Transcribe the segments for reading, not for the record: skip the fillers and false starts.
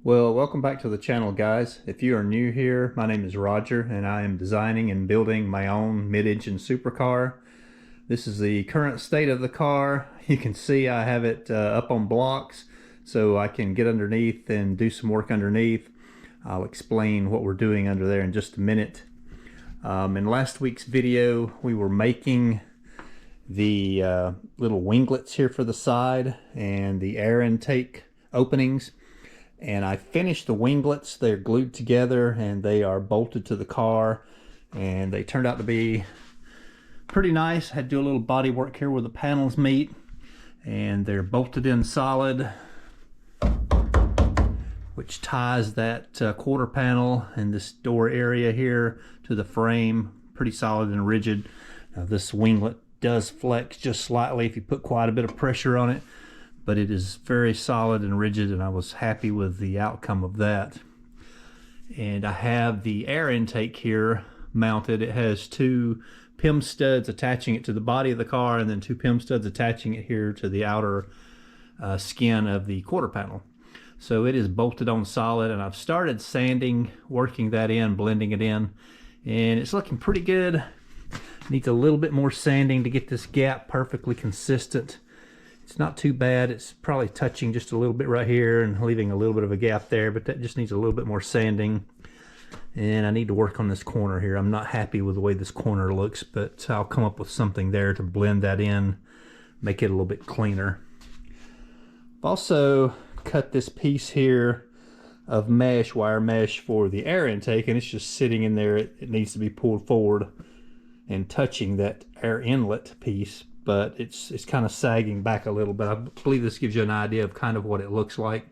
Well, welcome back to the channel, guys. If you are new here, my name is Roger and I am designing and building my own mid-engine supercar. This is the current state of the car. You can see I have it up on blocks so I can get underneath and do some work underneath. I'll explain what we're doing under there in just a minute. In last week's video we were making the little winglets here for the side and the air intake openings. And I finished the winglets. They're glued together and they are bolted to the car, and they turned out to be pretty nice. Had to do a little body work here where the panels meet, and they're bolted in solid, which ties that quarter panel and this door area here to the frame. Pretty solid and rigid. Now, this winglet does flex just slightly if you put quite a bit of pressure on it, but it is very solid and rigid, and I was happy with the outcome of that. And I have the air intake here mounted. It has two PIM studs attaching it to the body of the car, and then two PIM studs attaching it here to the outer skin of the quarter panel. So it is bolted on solid, and I've started sanding, working that in, blending it in, and it's looking pretty good. Needs a little bit more sanding to get this gap perfectly consistent. It's not too bad. It's probably touching just a little bit right here and leaving a little bit of a gap there, but that just needs a little bit more sanding. And I need to work on this corner here. I'm not happy with the way this corner looks, but I'll come up with something there to blend that in, make it a little bit cleaner. I've also cut this piece here of mesh, wire mesh, for the air intake, and it's just sitting in there. It needs to be pulled forward and touching that air inlet piece, but it's kind of sagging back a little bit. I believe this gives you an idea of kind of what it looks like.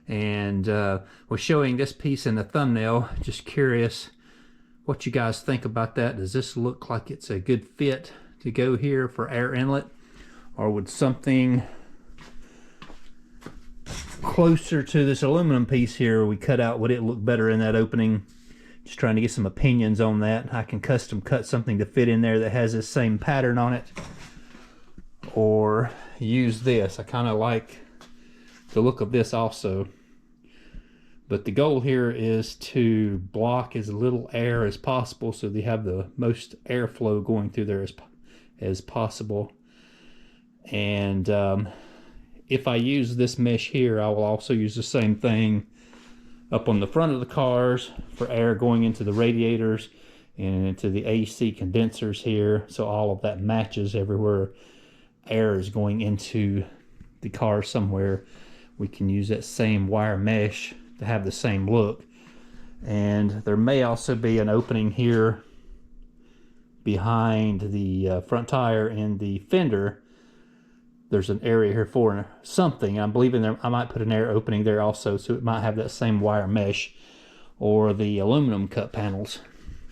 And we're showing this piece in the thumbnail. Just curious what you guys think about that. Does this look like it's a good fit to go here for air inlet, or would something closer to this aluminum piece here we cut out, would it look better in that opening? Just trying to get some opinions on that. I can custom cut something to fit in there that has this same pattern on it, or use this. I kind of like the look of this also, but the goal here is to block as little air as possible so they have the most airflow going through there as possible. And if I use this mesh here, I will also use the same thing up on the front of the cars for air going into the radiators and into the AC condensers here, so all of that matches everywhere air is going into the car somewhere. We can use that same wire mesh to have the same look. And there may also be an opening here behind the front tire and the fender. There's an area here for something. I'm believing there I might put an air opening there also, so it might have that same wire mesh, or the aluminum cut panels.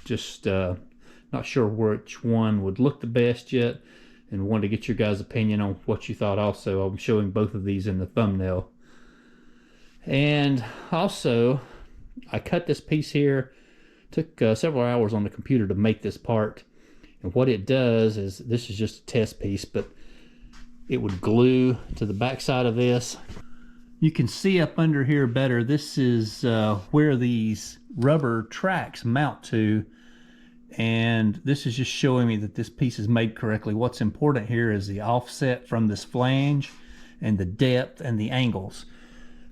Just not sure which one would look the best yet, and wanted to get your guys' opinion on what you thought also. I'm showing both of these in the thumbnail. And also, I cut this piece here. Took several hours on the computer to make this part. And what it does is, this is just a test piece, but it would glue to the back side of this. You can see up under here better. This is where these rubber tracks mount to, and this is just showing me that this piece is made correctly. What's important here is the offset from this flange and the depth and the angles.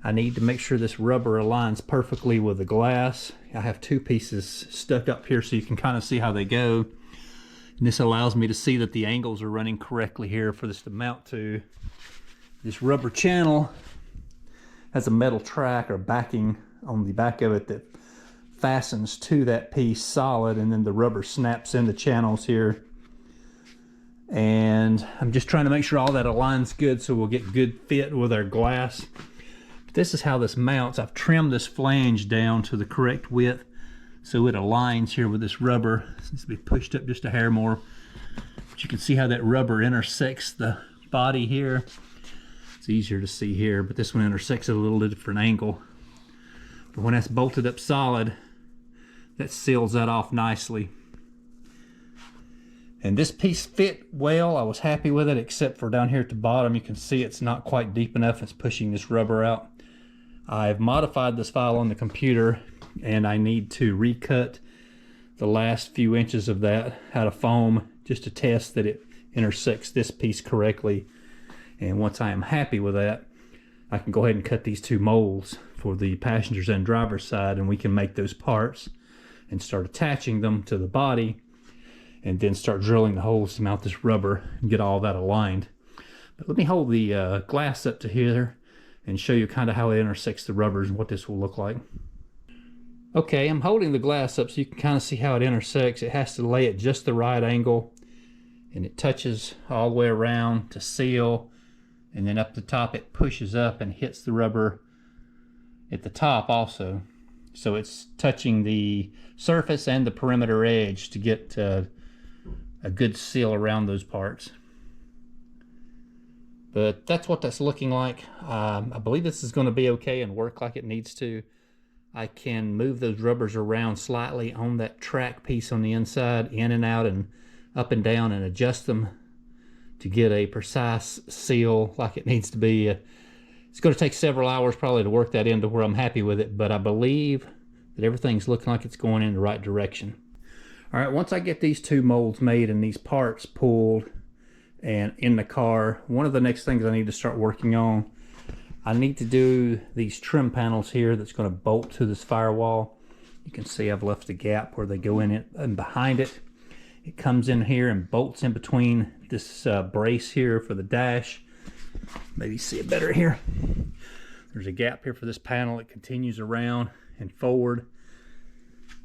I need to make sure this rubber aligns perfectly with the glass. I have two pieces stuck up here so you can kind of see how they go. And this allows me to see that the angles are running correctly here for this to mount to. This rubber channel has a metal track or backing on the back of it that fastens to that piece solid, and then the rubber snaps in the channels here. And I'm just trying to make sure all that aligns good so we'll get good fit with our glass. But this is how this mounts. I've trimmed this flange down to the correct width so it aligns here with this rubber. It needs to be pushed up just a hair more. But you can see how that rubber intersects the body here. It's easier to see here, but this one intersects at a little different angle. But when that's bolted up solid, that seals that off nicely. And this piece fit well. I was happy with it, except for down here at the bottom. You can see it's not quite deep enough. It's pushing this rubber out. I've modified this file on the computer, and I need to recut the last few inches of that out of foam just to test that it intersects this piece correctly. And once I am happy with that, I can go ahead and cut these two molds for the passengers and driver's side, and we can make those parts and start attaching them to the body, and then start drilling the holes to mount this rubber and get all that aligned. But let me hold the glass up to here and show you kind of how it intersects the rubbers and what this will look like. Okay, I'm holding the glass up so you can kind of see how it intersects. It has to lay at just the right angle, and it touches all the way around to seal, and then up the top it pushes up and hits the rubber at the top also. So it's touching the surface and the perimeter edge to get a good seal around those parts. But that's what that's looking like. I believe this is going to be okay and work like it needs to. I can move those rubbers around slightly on that track piece on the inside, in and out and up and down, and adjust them to get a precise seal like it needs to be. It's going to take several hours probably to work that into where I'm happy with it, but I believe that everything's looking like it's going in the right direction. All right, once I get these two molds made and these parts pulled and in the car, one of the next things I need to start working on, I need to do these trim panels here that's going to bolt to this firewall. You can see I've left a gap where they go in it, and behind it, it comes in here and bolts in between this brace here for the dash. Maybe see it better here. There's a gap here for this panel. It continues around and forward,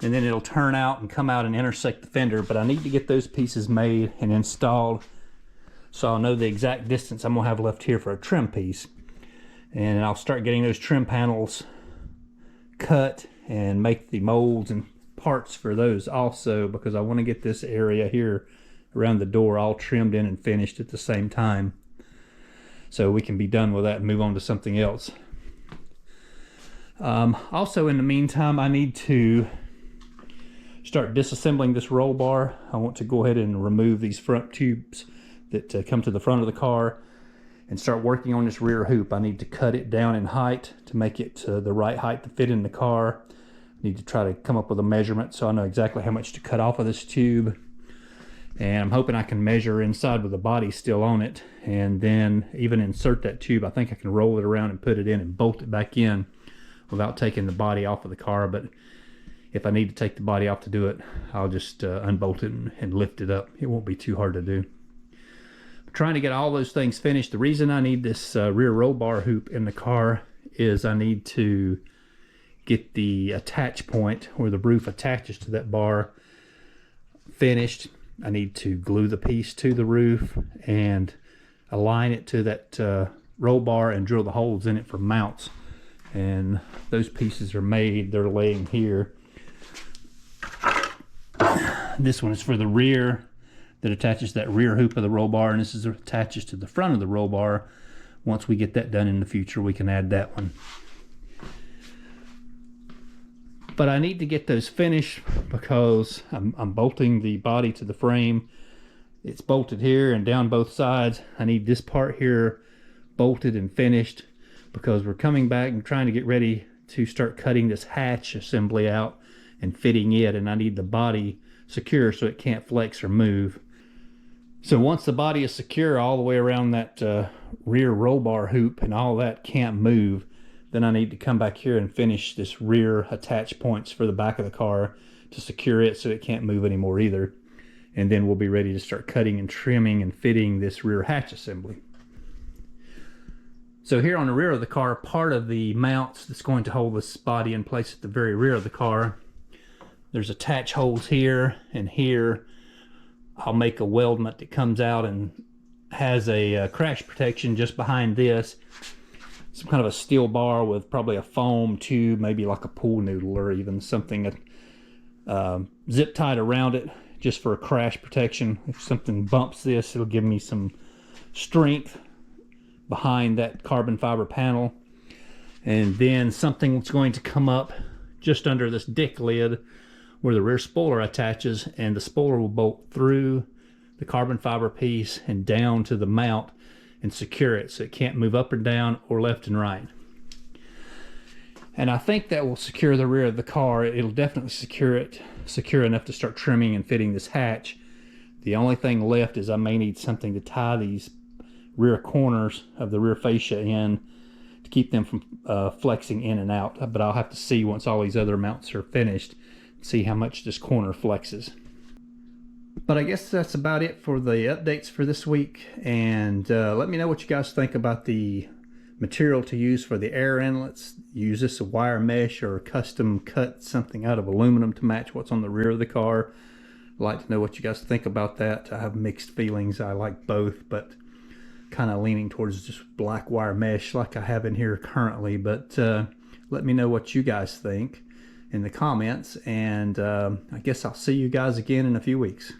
and then it'll turn out and come out and intersect the fender. But I need to get those pieces made and installed so I'll know the exact distance I'm gonna have left here for a trim piece. And I'll start getting those trim panels cut and make the molds and parts for those also, because I want to get this area here around the door all trimmed in and finished at the same time, so we can be done with that and move on to something else. Also, in the meantime, I need to start disassembling this roll bar. I want to go ahead and remove these front tubes that come to the front of the car and start working on this rear hoop. I need to cut it down in height to make it the right height to fit in the car. I need to try to come up with a measurement so I know exactly how much to cut off of this tube. And I'm hoping I can measure inside with the body still on it, and then even insert that tube. I think I can roll it around and put it in and bolt it back in without taking the body off of the car. But if I need to take the body off to do it, I'll just unbolt it and lift it up. It won't be too hard to do. Trying to get all those things finished. The reason I need this rear roll bar hoop in the car is I need to get the attach point where the roof attaches to that bar finished. I need to glue the piece to the roof and align it to that roll bar and drill the holes in it for mounts. And those pieces are made. They're laying here. This one is for the rear, that attaches that rear hoop of the roll bar, and this is attaches to the front of the roll bar. Once we get that done in the future, we can add that one. But I need to get those finished because I'm bolting the body to the frame. It's bolted here and down both sides. I need this part here bolted and finished because we're coming back and trying to get ready to start cutting this hatch assembly out and fitting it, and I need the body secure so it can't flex or move. So once the body is secure all the way around that rear roll bar hoop and all that can't move, then I need to come back here and finish this rear attach points for the back of the car to secure it so it can't move anymore either. And then we'll be ready to start cutting and trimming and fitting this rear hatch assembly. So here on the rear of the car, part of the mounts that's going to hold this body in place at the very rear of the car, there's attach holes here and here. I'll make a weldment that comes out and has a crash protection just behind this. Some kind of a steel bar with probably a foam tube, maybe like a pool noodle or even something zip tied around it just for a crash protection. If something bumps this, it'll give me some strength behind that carbon fiber panel. And then something that's going to come up just under this dick lid where the rear spoiler attaches, and the spoiler will bolt through the carbon fiber piece and down to the mount and secure it so it can't move up or down or left and right. And I think that will secure the rear of the car. It'll definitely secure it secure enough to start trimming and fitting this hatch. The only thing left is I may need something to tie these rear corners of the rear fascia in to keep them from flexing in and out. But I'll have to see once all these other mounts are finished, see how much this corner flexes. But I guess that's about it for the updates for this week. And let me know what you guys think about the material to use for the air inlets. Use this a wire mesh or custom cut something out of aluminum to match what's on the rear of the car. I'd like to know what you guys think about that. I have mixed feelings. I like both, but kind of leaning towards just black wire mesh like I have in here currently. But let me know what you guys think in the comments, and I guess I'll see you guys again in a few weeks.